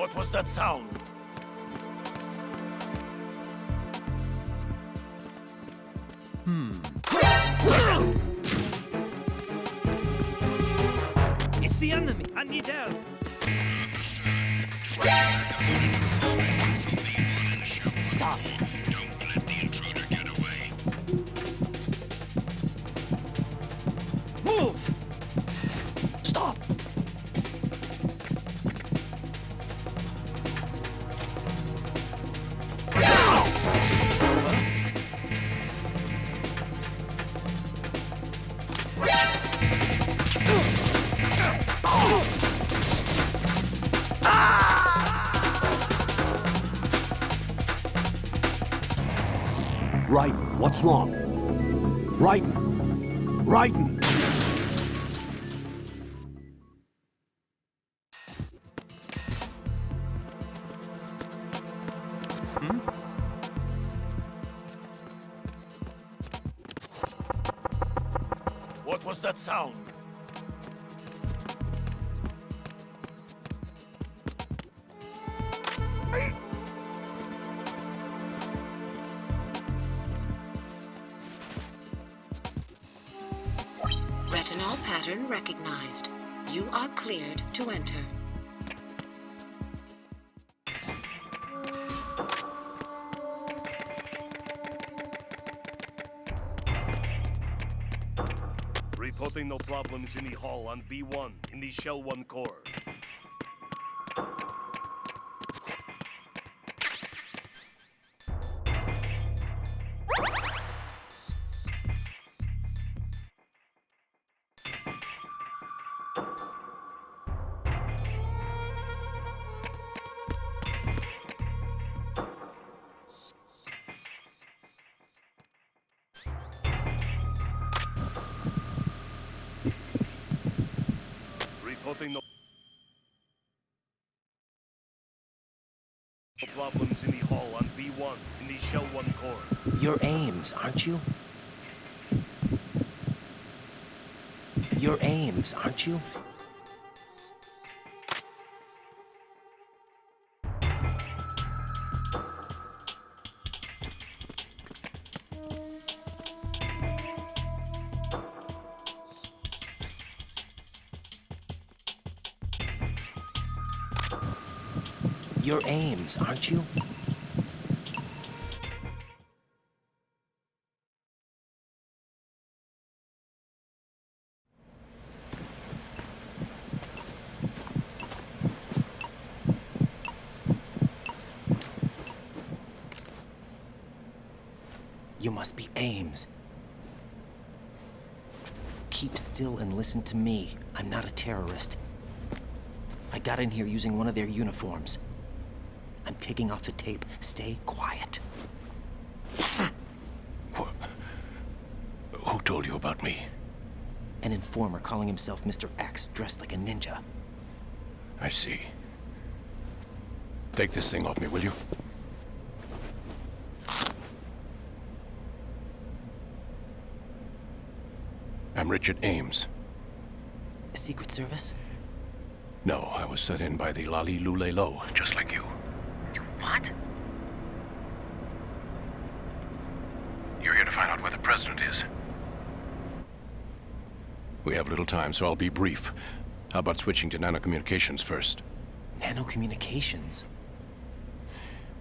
What was that sound? It's the enemy. I need help. Stop. Don't let the intruder get away. Move! Stop. Right, what's wrong? Right, right. What was that sound? Retinol pattern recognized. You are cleared to enter. Reporting no problems in the hall on B1 in the Shell 1 core. Reporting no problems in the hall on B1 in the Shell 1 core. You're Ames, aren't you? You're Ames, aren't you? You're Ames, aren't you? You must be Ames. Keep still and listen to me. I'm not a terrorist. I got in here using one of their uniforms. I'm taking off the tape. Stay quiet. Who told you about me? An informer calling himself Mr. X, dressed like a ninja. I see. Take this thing off me, will you? I'm Richard Ames. Secret Service? No, I was set in by the Lali Lule Lo, just like you. What? You're here to find out where the president is. We have little time, so I'll be brief. How about switching to nanocommunications first? Nanocommunications?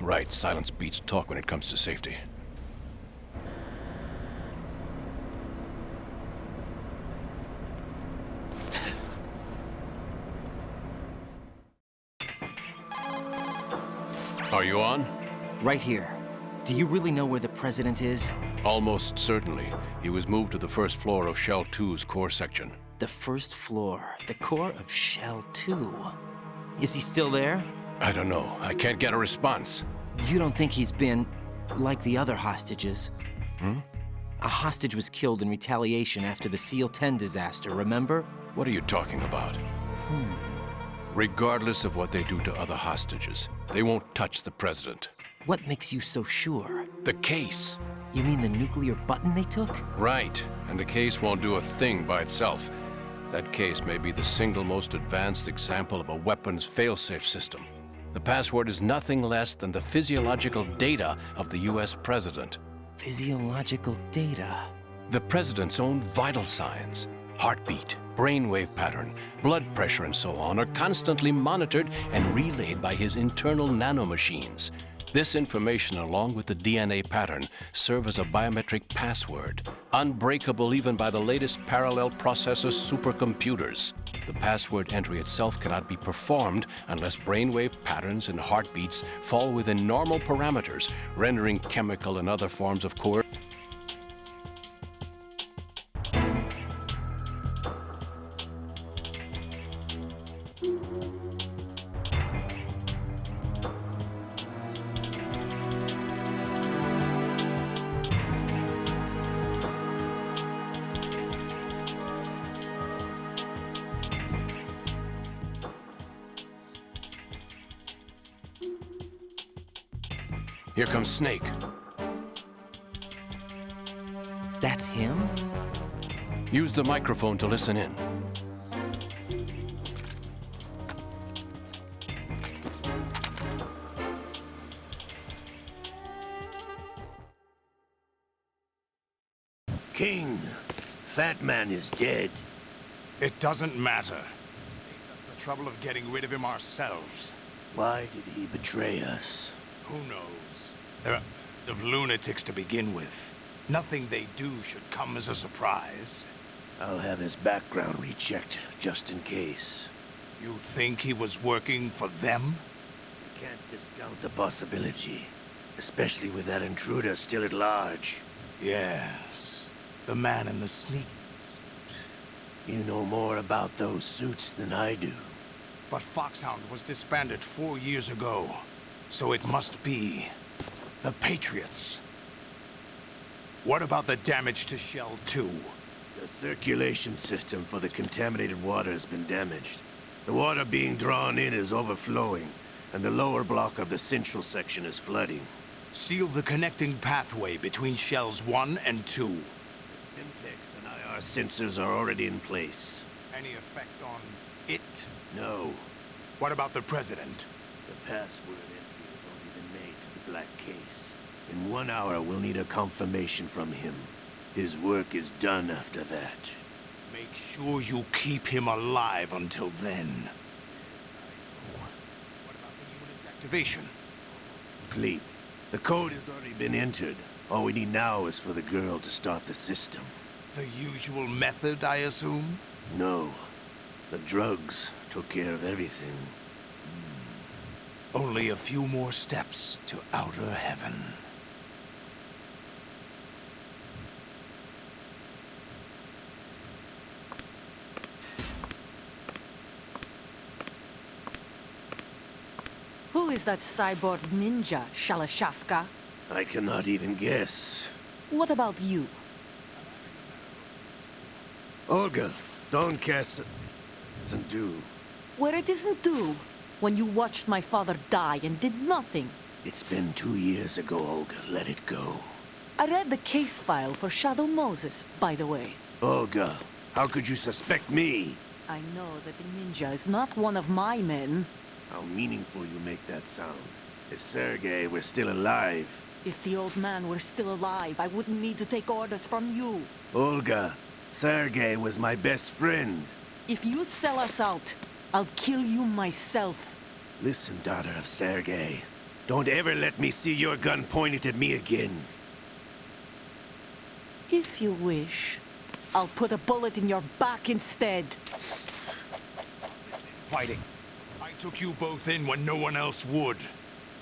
Right, silence beats talk when it comes to safety. Are you on? Right here. Do you really know where the president is? Almost certainly. He was moved to the first floor of Shell 2's core section. The first floor, the core of Shell 2. Is he still there? I don't know. I can't get a response. You don't think he's been like the other hostages? A hostage was killed in retaliation after the SEAL 10 disaster, remember? What are you talking about? Regardless of what they do to other hostages, they won't touch the president. What makes you so sure? The case. You mean the nuclear button they took? Right. And the case won't do a thing by itself. That case may be the single most advanced example of a weapons failsafe system. The password is nothing less than the physiological data of the US president. Physiological data. The president's own vital signs, heartbeat, brainwave pattern, blood pressure, and so on, are constantly monitored and relayed by his internal nanomachines. This information, along with the DNA pattern, serve as a biometric password, unbreakable even by the latest parallel processor supercomputers. The password entry itself cannot be performed unless brainwave patterns and heartbeats fall within normal parameters, rendering chemical and other forms of coercion. Here comes Snake. That's him? Use the microphone to listen in. King, Fat Man is dead. It doesn't matter. Saved us the trouble of getting rid of him ourselves. Why did he betray us? Who knows? They're of lunatics to begin with. Nothing they do should come as a surprise. I'll have his background rechecked, just in case. You think he was working for them? We can't discount the possibility, especially with that intruder still at large. Yes. The man in the sneak. You know more about those suits than I do. But Foxhound was disbanded 4 years ago. So it must be the Patriots. What about the damage to Shell 2? The circulation system for the contaminated water has been damaged. The water being drawn in is overflowing, and the lower block of the central section is flooding. Seal the connecting pathway between Shells 1 and 2. The Simtex and IR sensors are already in place. Any effect on it? No. What about the President? The password entry has already been made to the black case. In 1 hour, we'll need a confirmation from him. His work is done after that. Make sure you keep him alive until then. What about the unit's activation? Complete. The code has already been entered. All we need now is for the girl to start the system. The usual method, I assume? No. The drugs took care of everything. Only a few more steps to outer heaven. Who is that cyborg ninja, Shalashaska? I cannot even guess. What about you? Olga, don't cast... doesn't do. Where it isn't due, when you watched my father die and did nothing. It's been 2 years ago, Olga. Let it go. I read the case file for Shadow Moses, by the way. Olga, how could you suspect me? I know that the ninja is not one of my men. How meaningful you make that sound. If Sergei were still alive... If the old man were still alive, I wouldn't need to take orders from you. Olga, Sergei was my best friend. If you sell us out, I'll kill you myself. Listen, daughter of Sergei. Don't ever let me see your gun pointed at me again. If you wish, I'll put a bullet in your back instead. Fighting. I took you both in when no one else would.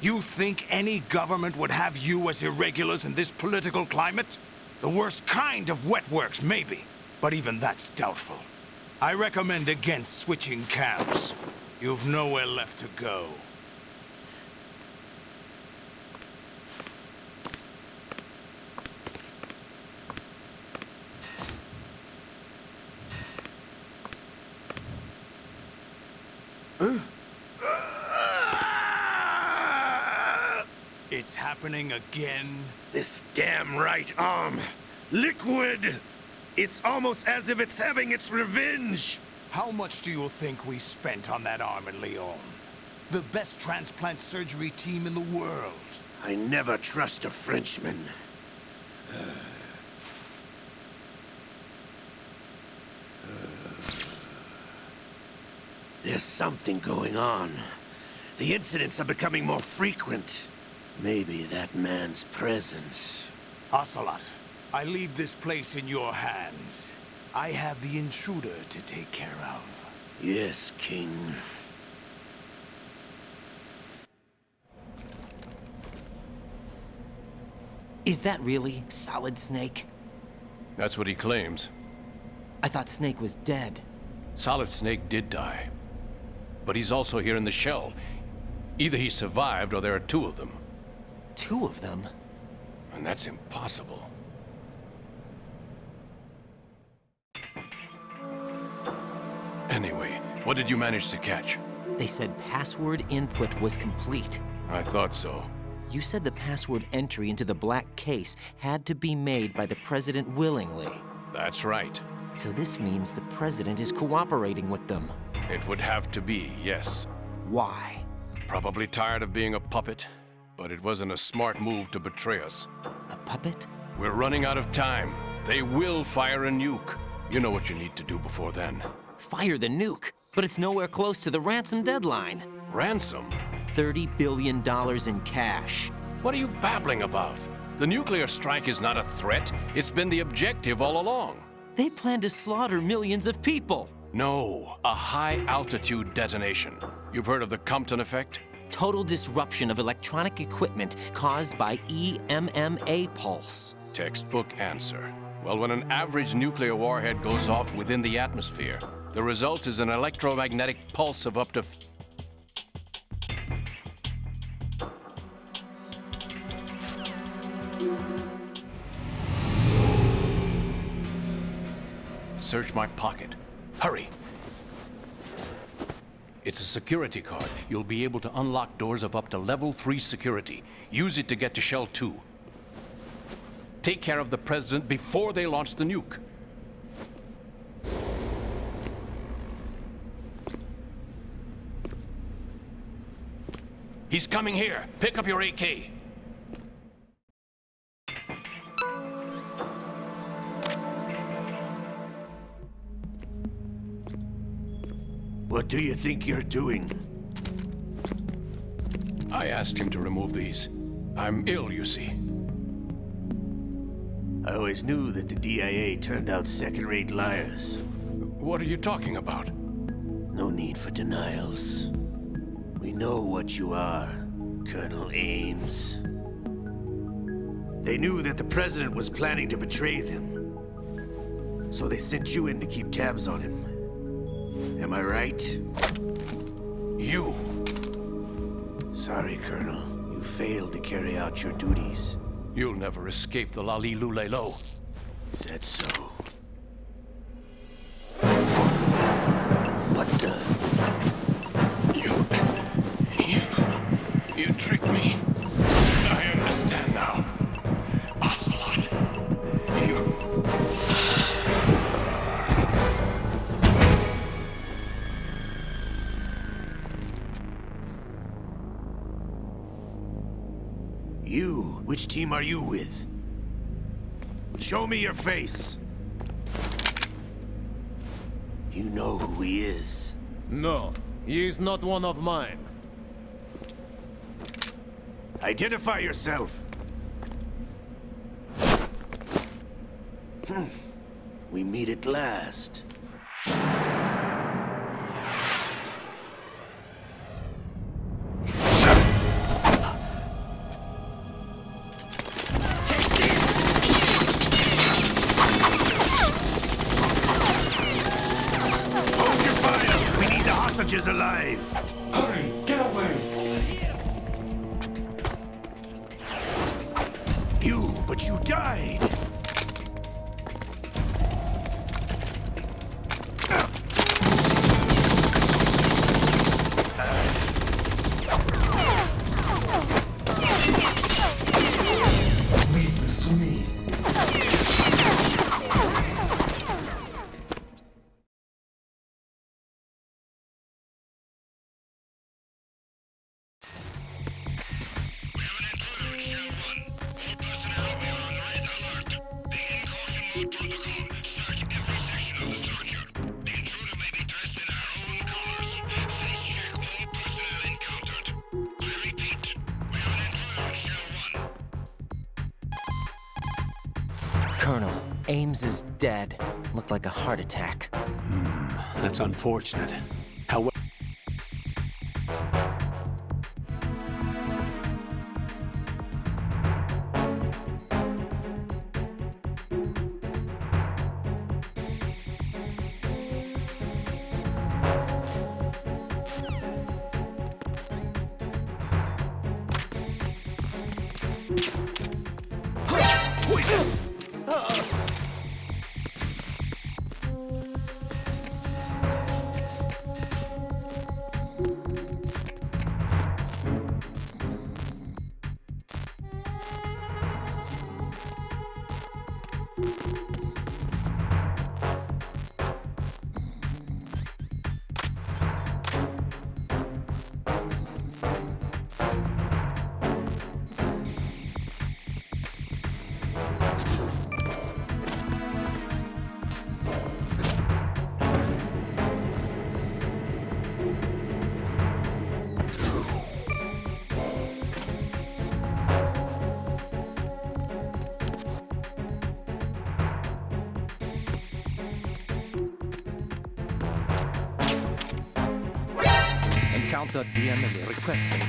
You think any government would have you as irregulars in this political climate? The worst kind of wet works, maybe. But even that's doubtful. I recommend against switching camps. You've nowhere left to go. It's happening again? This damn right arm. Liquid! It's almost as if it's having its revenge! How much do you think we spent on that arm in Lyon? The best transplant surgery team in the world. I never trust a Frenchman. There's something going on. The incidents are becoming more frequent. Maybe that man's presence. Ocelot, I leave this place in your hands. I have the intruder to take care of. Yes, King. Is that really Solid Snake? That's what he claims. I thought Snake was dead. Solid Snake did die. But he's also here in the shell. Either he survived or there are two of them. Two of them? And that's impossible. Anyway, what did you manage to catch? They said password input was complete. I thought so. You said the password entry into the black case had to be made by the president willingly. That's right. So this means the president is cooperating with them. It would have to be, yes. Why? Probably tired of being a puppet, but it wasn't a smart move to betray us. A puppet? We're running out of time. They will fire a nuke. You know what you need to do before then. Fire the nuke, but it's nowhere close to the ransom deadline. Ransom? $30 billion in cash. What are you babbling about? The nuclear strike is not a threat. It's been the objective all along. They plan to slaughter millions of people. No, a high-altitude detonation. You've heard of the Compton effect? Total disruption of electronic equipment caused by EMMA pulse. Textbook answer. Well, when an average nuclear warhead goes off within the atmosphere, the result is an electromagnetic pulse of up to... Search my pocket. Hurry. It's a security card. You'll be able to unlock doors of up to level 3 security. Use it to get to Shell 2. Take care of the president before they launch the nuke. He's coming here. Pick up your AK. What do you think you're doing? I asked him to remove these. I'm ill, you see. I always knew that the DIA turned out second-rate liars. What are you talking about? No need for denials. We know what you are, Colonel Ames. They knew that the president was planning to betray them. So they sent you in to keep tabs on him. Am I right? You. Sorry, Colonel. You failed to carry out your duties. You'll never escape the Lali-Lu-Le-Lo. Is that so? What the? You tricked me. I understand now. Ocelot. You? Which team are you with? Show me your face. You know who he is. No, he is not one of mine. Identify yourself. We meet at last. Hold your fire! We need the hostages alive! Hurry, get away! But you died! Colonel, Ames is dead. Looked like a heart attack. That's unfortunate. However... Encounter the enemy requesting.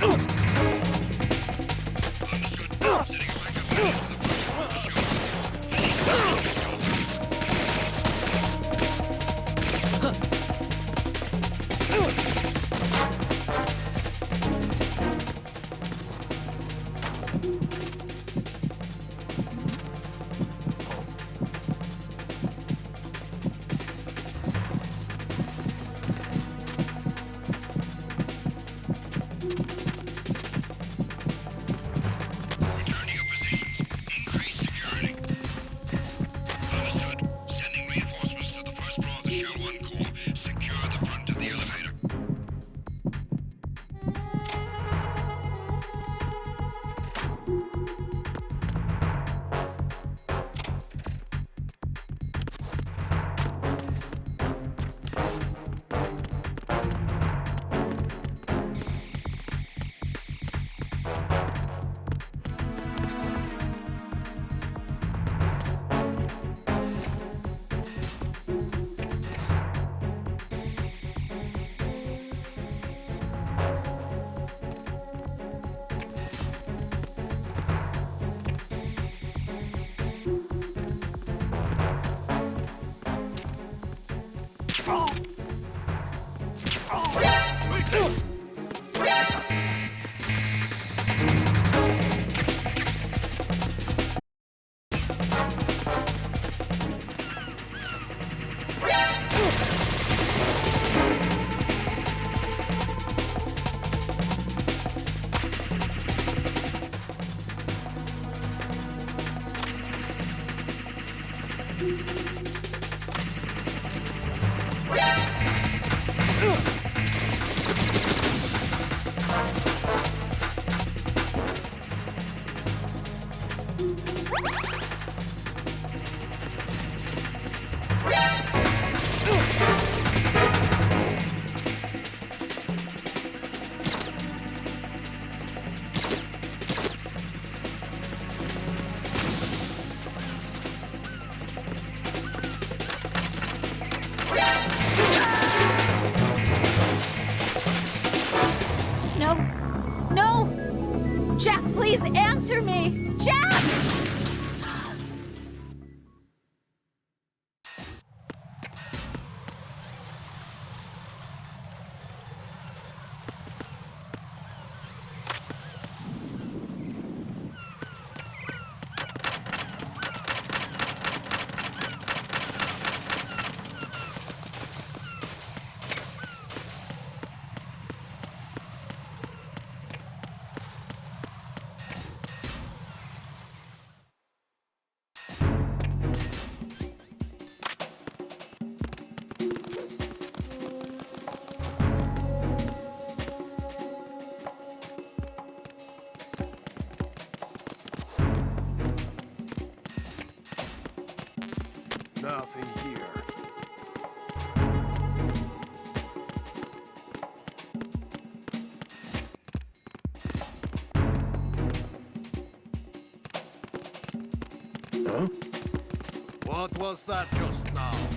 No! No! Jack, please answer me! Jack! Nothing here. Huh? What was that just now?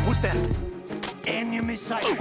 Who's that? Enemy sighted.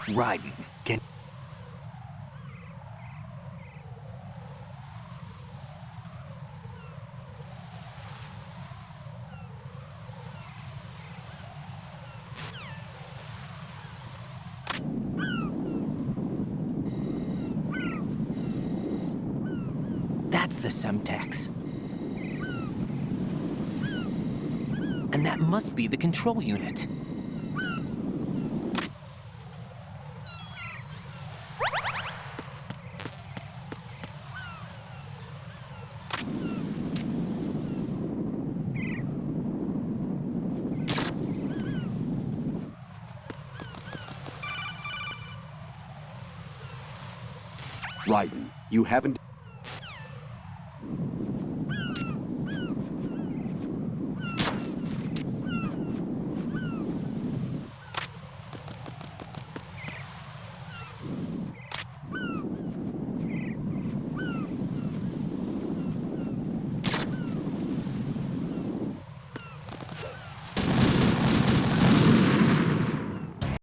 Raiden, can... That's the Semtex. And that must be the control unit. Raiden, you haven't...